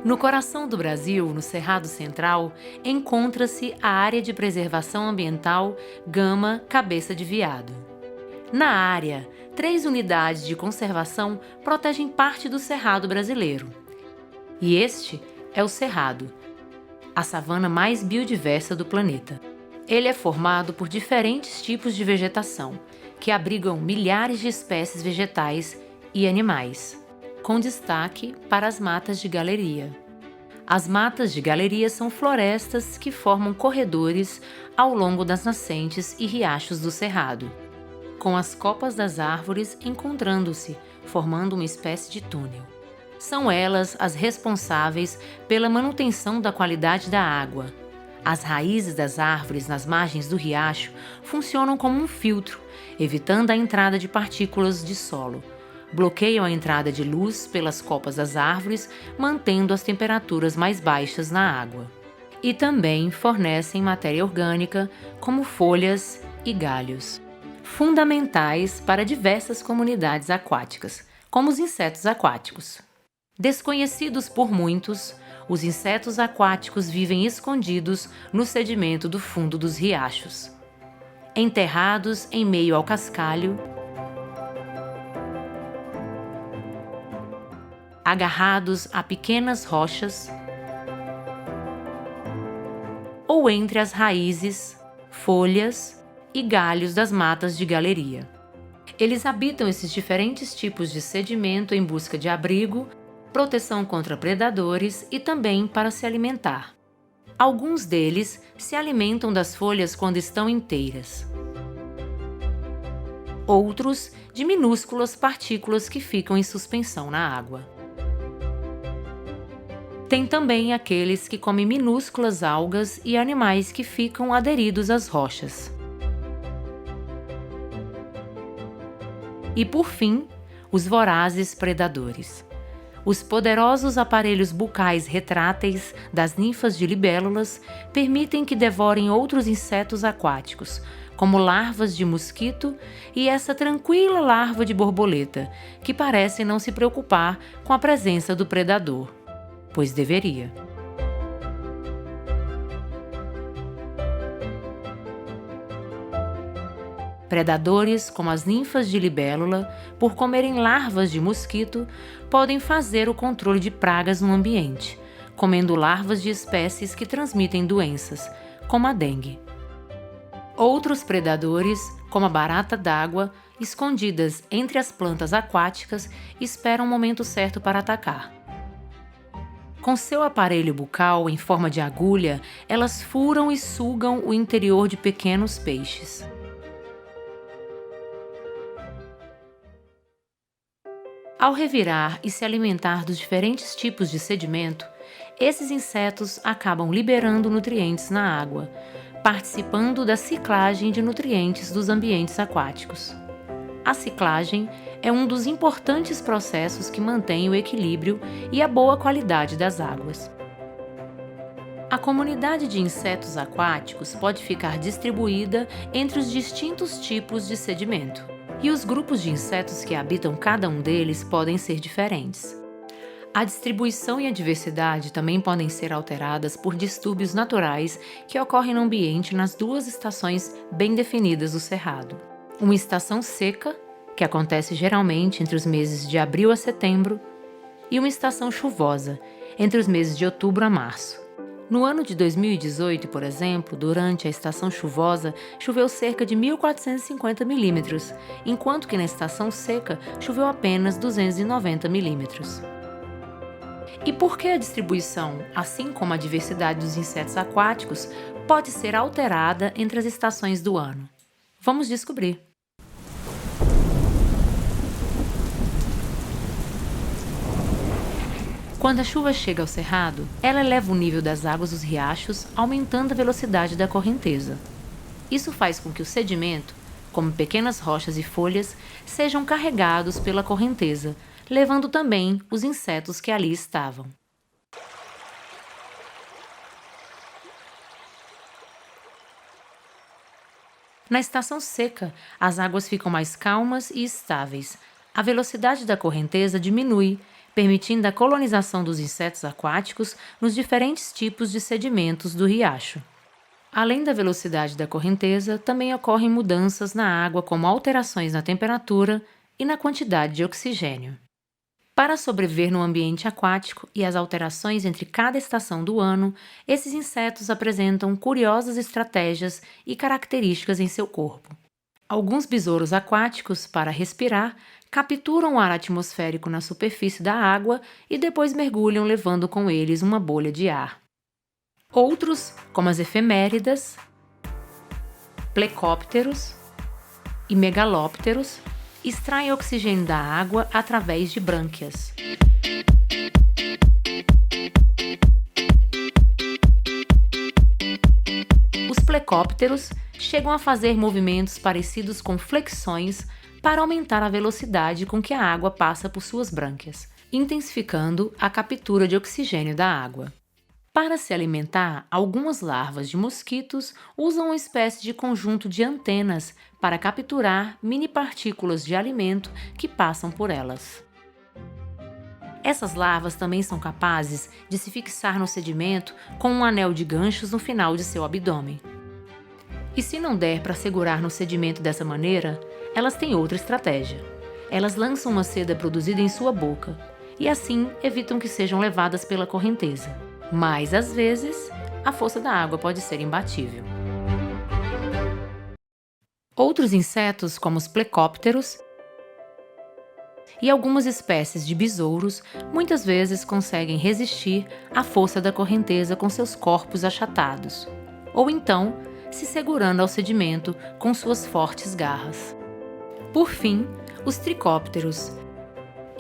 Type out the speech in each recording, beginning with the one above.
No coração do Brasil, no Cerrado Central, encontra-se a Área de Preservação Ambiental Gama Cabeça de Veado. Na área, 3 unidades de conservação protegem parte do Cerrado brasileiro. E este é o Cerrado, a savana mais biodiversa do planeta. Ele é formado por diferentes tipos de vegetação, que abrigam milhares de espécies vegetais e animais, com destaque para as matas de galeria. As matas de galeria são florestas que formam corredores ao longo das nascentes e riachos do Cerrado, com as copas das árvores encontrando-se, formando uma espécie de túnel. São elas as responsáveis pela manutenção da qualidade da água. As raízes das árvores nas margens do riacho funcionam como um filtro, evitando a entrada de partículas de solo. Bloqueiam a entrada de luz pelas copas das árvores, mantendo as temperaturas mais baixas na água. E também fornecem matéria orgânica, como folhas e galhos, fundamentais para diversas comunidades aquáticas, como os insetos aquáticos. Desconhecidos por muitos, os insetos aquáticos vivem escondidos no sedimento do fundo dos riachos, enterrados em meio ao cascalho, agarrados a pequenas rochas ou entre as raízes, folhas e galhos das matas de galeria. Eles habitam esses diferentes tipos de sedimento em busca de abrigo, proteção contra predadores e também para se alimentar. Alguns deles se alimentam das folhas quando estão inteiras. Outros de minúsculas partículas que ficam em suspensão na água. Tem também aqueles que comem minúsculas algas e animais que ficam aderidos às rochas. E por fim, os vorazes predadores. Os poderosos aparelhos bucais retráteis das ninfas de libélulas permitem que devorem outros insetos aquáticos, como larvas de mosquito e essa tranquila larva de borboleta, que parece não se preocupar com a presença do predador, pois deveria. Predadores, como as ninfas de libélula, por comerem larvas de mosquito, podem fazer o controle de pragas no ambiente, comendo larvas de espécies que transmitem doenças, como a dengue. Outros predadores, como a barata d'água, escondidas entre as plantas aquáticas, esperam o momento certo para atacar. Com seu aparelho bucal em forma de agulha, elas furam e sugam o interior de pequenos peixes. Ao revirar e se alimentar dos diferentes tipos de sedimento, esses insetos acabam liberando nutrientes na água, participando da ciclagem de nutrientes dos ambientes aquáticos. A ciclagem é um dos importantes processos que mantém o equilíbrio e a boa qualidade das águas. A comunidade de insetos aquáticos pode ficar distribuída entre os distintos tipos de sedimento, e os grupos de insetos que habitam cada um deles podem ser diferentes. A distribuição e a diversidade também podem ser alteradas por distúrbios naturais que ocorrem no ambiente nas 2 estações bem definidas do Cerrado. Uma estação seca, que acontece geralmente entre os meses de abril a setembro, e uma estação chuvosa, entre os meses de outubro a março. No ano de 2018, por exemplo, durante a estação chuvosa, choveu cerca de 1.450 milímetros, enquanto que na estação seca choveu apenas 290 milímetros. E por que a distribuição, assim como a diversidade dos insetos aquáticos, pode ser alterada entre as estações do ano? Vamos descobrir. Quando a chuva chega ao cerrado, ela eleva o nível das águas dos riachos, aumentando a velocidade da correnteza. Isso faz com que o sedimento, como pequenas rochas e folhas, sejam carregados pela correnteza, levando também os insetos que ali estavam. Na estação seca, as águas ficam mais calmas e estáveis. A velocidade da correnteza diminui, permitindo a colonização dos insetos aquáticos nos diferentes tipos de sedimentos do riacho. Além da velocidade da correnteza, também ocorrem mudanças na água, como alterações na temperatura e na quantidade de oxigênio. Para sobreviver no ambiente aquático e as alterações entre cada estação do ano, esses insetos apresentam curiosas estratégias e características em seu corpo. Alguns besouros aquáticos, para respirar, capturam o ar atmosférico na superfície da água e depois mergulham, levando com eles uma bolha de ar. Outros, como as efeméridas, plecópteros e megalópteros, extraem oxigênio da água através de brânquias. Os plecópteros chegam a fazer movimentos parecidos com flexões para aumentar a velocidade com que a água passa por suas brânquias, intensificando a captura de oxigênio da água. Para se alimentar, algumas larvas de mosquitos usam uma espécie de conjunto de antenas para capturar mini partículas de alimento que passam por elas. Essas larvas também são capazes de se fixar no sedimento com um anel de ganchos no final de seu abdômen. E se não der para segurar no sedimento dessa maneira, elas têm outra estratégia. Elas lançam uma seda produzida em sua boca e assim evitam que sejam levadas pela correnteza. Mas, às vezes, a força da água pode ser imbatível. Outros insetos, como os plecópteros e algumas espécies de besouros, muitas vezes conseguem resistir à força da correnteza com seus corpos achatados, ou então se segurando ao sedimento com suas fortes garras. Por fim, os tricópteros.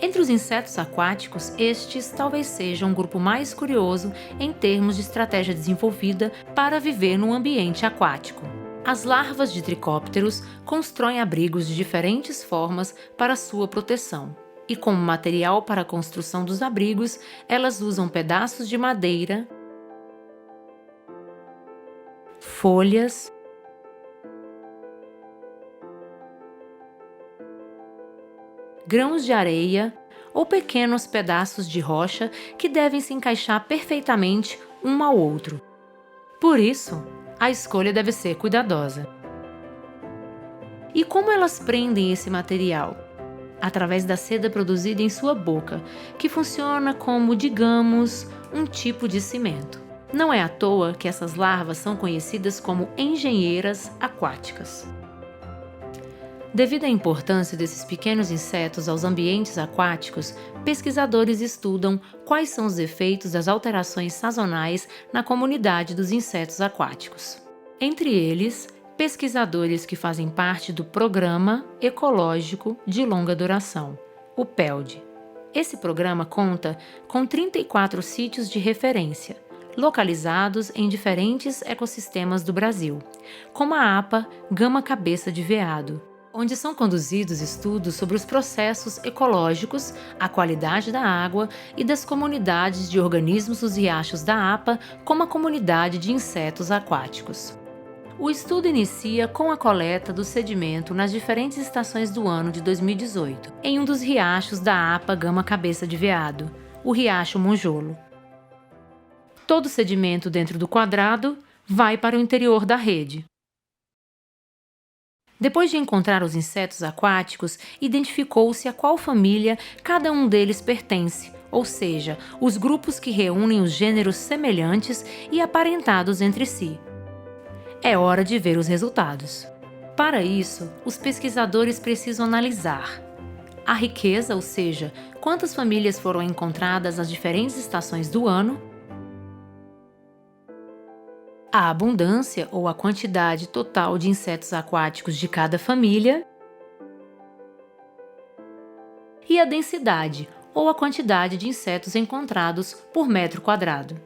Entre os insetos aquáticos, estes talvez sejam um grupo mais curioso em termos de estratégia desenvolvida para viver num ambiente aquático. As larvas de tricópteros constroem abrigos de diferentes formas para sua proteção, e como material para a construção dos abrigos, elas usam pedaços de madeira, folhas, grãos de areia ou pequenos pedaços de rocha que devem se encaixar perfeitamente um ao outro. Por isso, a escolha deve ser cuidadosa. E como elas prendem esse material? Através da seda produzida em sua boca, que funciona como, digamos, um tipo de cimento. Não é à toa que essas larvas são conhecidas como engenheiras aquáticas. Devido à importância desses pequenos insetos aos ambientes aquáticos, pesquisadores estudam quais são os efeitos das alterações sazonais na comunidade dos insetos aquáticos. Entre eles, pesquisadores que fazem parte do Programa Ecológico de Longa Duração, o PELD. Esse programa conta com 34 sítios de referência, localizados em diferentes ecossistemas do Brasil, como a APA Gama Cabeça de Veado, onde são conduzidos estudos sobre os processos ecológicos, a qualidade da água e das comunidades de organismos dos riachos da APA, como a comunidade de insetos aquáticos. O estudo inicia com a coleta do sedimento nas diferentes estações do ano de 2018, em um dos riachos da APA Gama Cabeça de Veado, o Riacho Monjolo. Todo o sedimento dentro do quadrado vai para o interior da rede. Depois de encontrar os insetos aquáticos, identificou-se a qual família cada um deles pertence, ou seja, os grupos que reúnem os gêneros semelhantes e aparentados entre si. É hora de ver os resultados. Para isso, os pesquisadores precisam analisar a riqueza, ou seja, quantas famílias foram encontradas nas diferentes estações do ano, a abundância ou a quantidade total de insetos aquáticos de cada família e a densidade ou a quantidade de insetos encontrados por metro quadrado.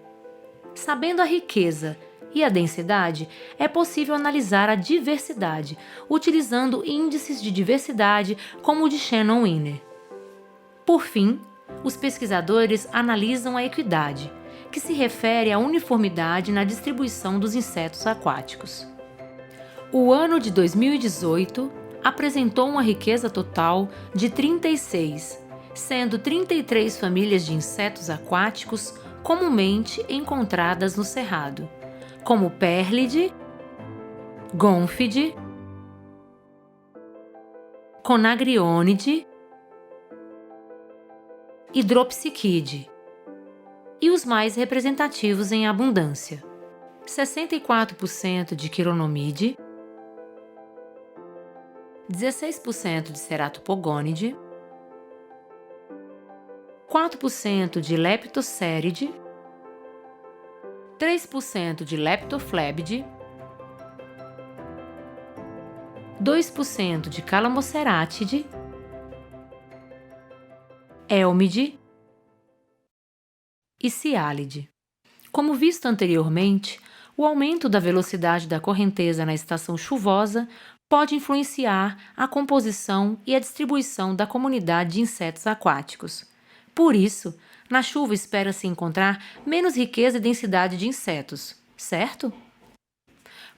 Sabendo a riqueza e a densidade, é possível analisar a diversidade, utilizando índices de diversidade como o de Shannon-Wiener. Por fim, os pesquisadores analisam a equidade, que se refere à uniformidade na distribuição dos insetos aquáticos. O ano de 2018 apresentou uma riqueza total de 36, sendo 33 famílias de insetos aquáticos comumente encontradas no cerrado, como Perlide, Gônfide, Conagrionidae e Dropsichide, e os mais representativos em abundância: 64% de Chironomidae, 16% de Ceratopogonidae, 4% de Leptoceridae, 3% de Leptophlebidae, 2% de Calamoceratidae, Elmidae e Cialidae. Como visto anteriormente, o aumento da velocidade da correnteza na estação chuvosa pode influenciar a composição e a distribuição da comunidade de insetos aquáticos. Por isso, na chuva espera-se encontrar menos riqueza e densidade de insetos, certo?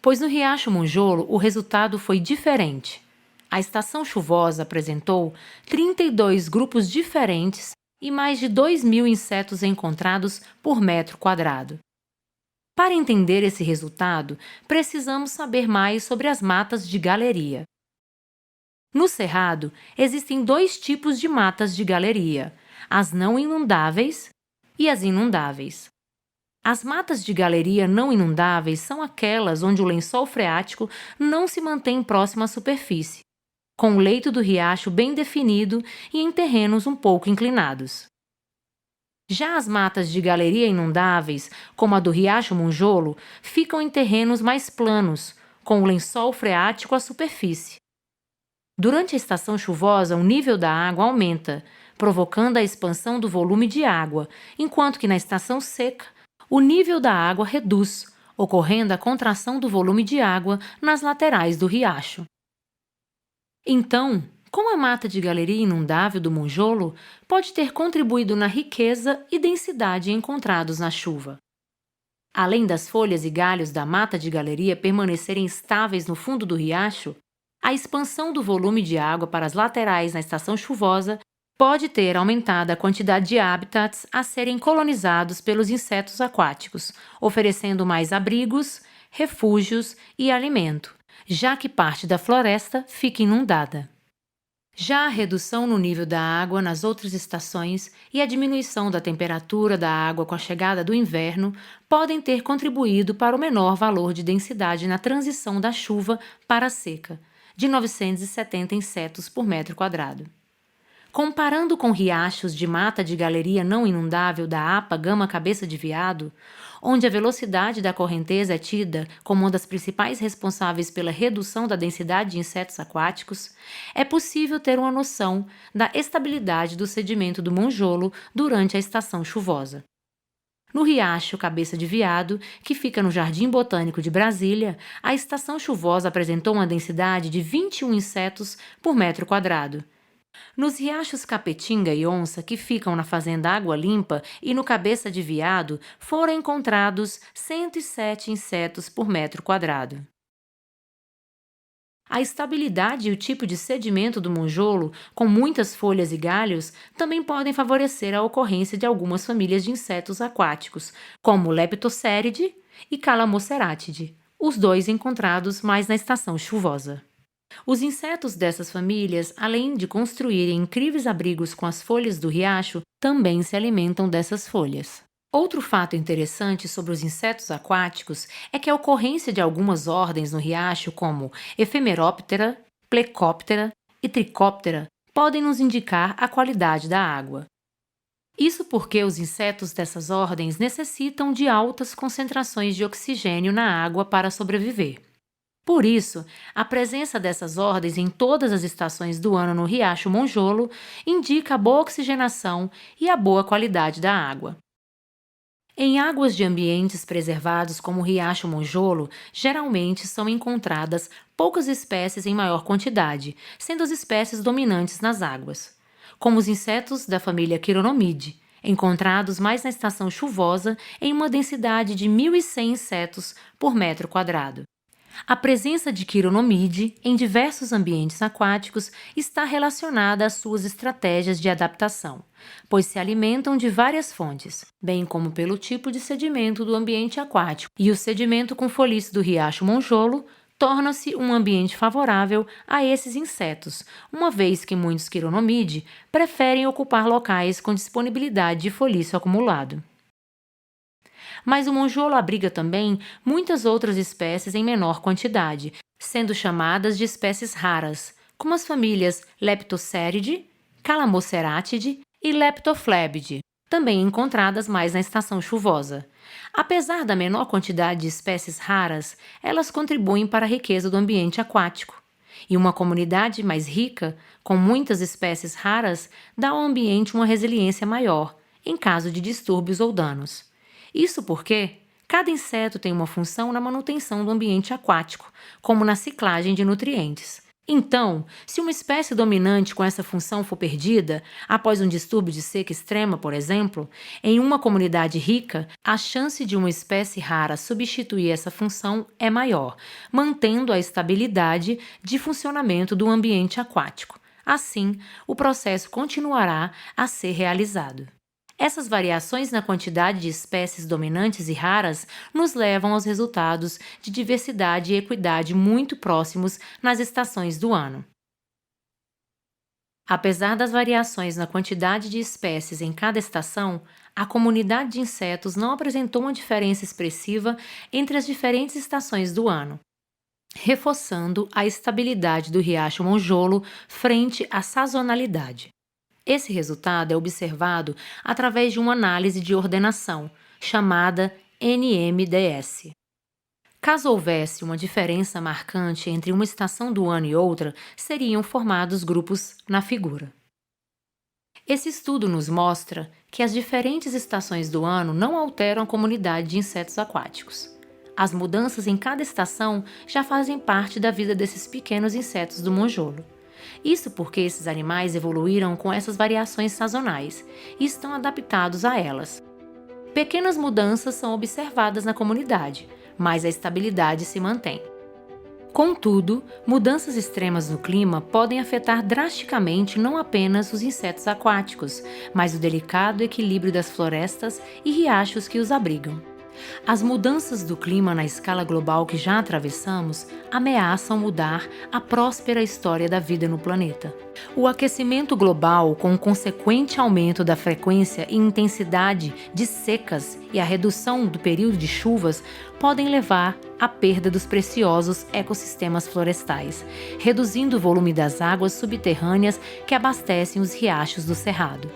Pois no Riacho Monjolo o resultado foi diferente. A estação chuvosa apresentou 32 grupos diferentes e mais de 2.000 insetos encontrados por metro quadrado. Para entender esse resultado, precisamos saber mais sobre as matas de galeria. No Cerrado, existem 2 tipos de matas de galeria: as não inundáveis e as inundáveis. As matas de galeria não inundáveis são aquelas onde o lençol freático não se mantém próximo à superfície, com o leito do riacho bem definido e em terrenos um pouco inclinados. Já as matas de galeria inundáveis, como a do Riacho Monjolo, ficam em terrenos mais planos, com o lençol freático à superfície. Durante a estação chuvosa, o nível da água aumenta, provocando a expansão do volume de água, enquanto que na estação seca, o nível da água reduz, ocorrendo a contração do volume de água nas laterais do riacho. Então, como a mata de galeria inundável do Monjolo pode ter contribuído na riqueza e densidade encontrados na chuva? Além das folhas e galhos da mata de galeria permanecerem estáveis no fundo do riacho, a expansão do volume de água para as laterais na estação chuvosa pode ter aumentado a quantidade de habitats a serem colonizados pelos insetos aquáticos, oferecendo mais abrigos, refúgios e alimento, já que parte da floresta fica inundada. Já a redução no nível da água nas outras estações e a diminuição da temperatura da água com a chegada do inverno podem ter contribuído para o menor valor de densidade na transição da chuva para a seca, de 970 insetos por metro quadrado. Comparando com riachos de mata de galeria não inundável da APA Gama Cabeça de Veado, onde a velocidade da correnteza é tida como uma das principais responsáveis pela redução da densidade de insetos aquáticos, é possível ter uma noção da estabilidade do sedimento do Monjolo durante a estação chuvosa. No Riacho Cabeça de Veado, que fica no Jardim Botânico de Brasília, a estação chuvosa apresentou uma densidade de 21 insetos por metro quadrado. Nos riachos Capetinga e Onça, que ficam na Fazenda Água Limpa, e no Cabeça de Veado, foram encontrados 107 insetos por metro quadrado. A estabilidade e o tipo de sedimento do Monjolo, com muitas folhas e galhos, também podem favorecer a ocorrência de algumas famílias de insetos aquáticos, como Leptoceridae e Calamoceratidae, os 2 encontrados mais na estação chuvosa. Os insetos dessas famílias, além de construírem incríveis abrigos com as folhas do riacho, também se alimentam dessas folhas. Outro fato interessante sobre os insetos aquáticos é que a ocorrência de algumas ordens no riacho, como Ephemeroptera, Plecoptera e Trichoptera, podem nos indicar a qualidade da água. Isso porque os insetos dessas ordens necessitam de altas concentrações de oxigênio na água para sobreviver. Por isso, a presença dessas ordens em todas as estações do ano no Riacho Monjolo indica a boa oxigenação e a boa qualidade da água. Em águas de ambientes preservados como o Riacho Monjolo, geralmente são encontradas poucas espécies em maior quantidade, sendo as espécies dominantes nas águas, como os insetos da família Chironomidae, encontrados mais na estação chuvosa em uma densidade de 1.100 insetos por metro quadrado. A presença de quironomide em diversos ambientes aquáticos está relacionada às suas estratégias de adaptação, pois se alimentam de várias fontes, bem como pelo tipo de sedimento do ambiente aquático, e o sedimento com folice do riacho Monjolo torna-se um ambiente favorável a esses insetos, uma vez que muitos quironomide preferem ocupar locais com disponibilidade de foliço acumulado. Mas o monjolo abriga também muitas outras espécies em menor quantidade, sendo chamadas de espécies raras, como as famílias Leptoceridae, Calamoceratidae e Leptophlebide, também encontradas mais na estação chuvosa. Apesar da menor quantidade de espécies raras, elas contribuem para a riqueza do ambiente aquático. E uma comunidade mais rica, com muitas espécies raras, dá ao ambiente uma resiliência maior, em caso de distúrbios ou danos. Isso porque cada inseto tem uma função na manutenção do ambiente aquático, como na ciclagem de nutrientes. Então, se uma espécie dominante com essa função for perdida, após um distúrbio de seca extrema, por exemplo, em uma comunidade rica, a chance de uma espécie rara substituir essa função é maior, mantendo a estabilidade de funcionamento do ambiente aquático. Assim, o processo continuará a ser realizado. Essas variações na quantidade de espécies dominantes e raras nos levam aos resultados de diversidade e equidade muito próximos nas estações do ano. Apesar das variações na quantidade de espécies em cada estação, a comunidade de insetos não apresentou uma diferença expressiva entre as diferentes estações do ano, reforçando a estabilidade do riacho Monjolo frente à sazonalidade. Esse resultado é observado através de uma análise de ordenação, chamada NMDS. Caso houvesse uma diferença marcante entre uma estação do ano e outra, seriam formados grupos na figura. Esse estudo nos mostra que as diferentes estações do ano não alteram a comunidade de insetos aquáticos. As mudanças em cada estação já fazem parte da vida desses pequenos insetos do monjolo. Isso porque esses animais evoluíram com essas variações sazonais e estão adaptados a elas. Pequenas mudanças são observadas na comunidade, mas a estabilidade se mantém. Contudo, mudanças extremas no clima podem afetar drasticamente não apenas os insetos aquáticos, mas o delicado equilíbrio das florestas e riachos que os abrigam. As mudanças do clima na escala global que já atravessamos ameaçam mudar a próspera história da vida no planeta. O aquecimento global, com o consequente aumento da frequência e intensidade de secas e a redução do período de chuvas, podem levar à perda dos preciosos ecossistemas florestais, reduzindo o volume das águas subterrâneas que abastecem os riachos do Cerrado.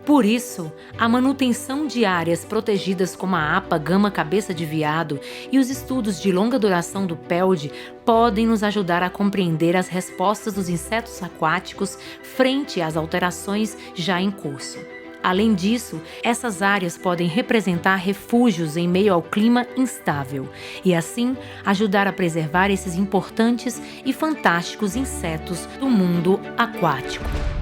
Por isso, a manutenção de áreas protegidas como a APA Gama Cabeça de Veado e os estudos de longa duração do PELD podem nos ajudar a compreender as respostas dos insetos aquáticos frente às alterações já em curso. Além disso, essas áreas podem representar refúgios em meio ao clima instável e, assim, ajudar a preservar esses importantes e fantásticos insetos do mundo aquático.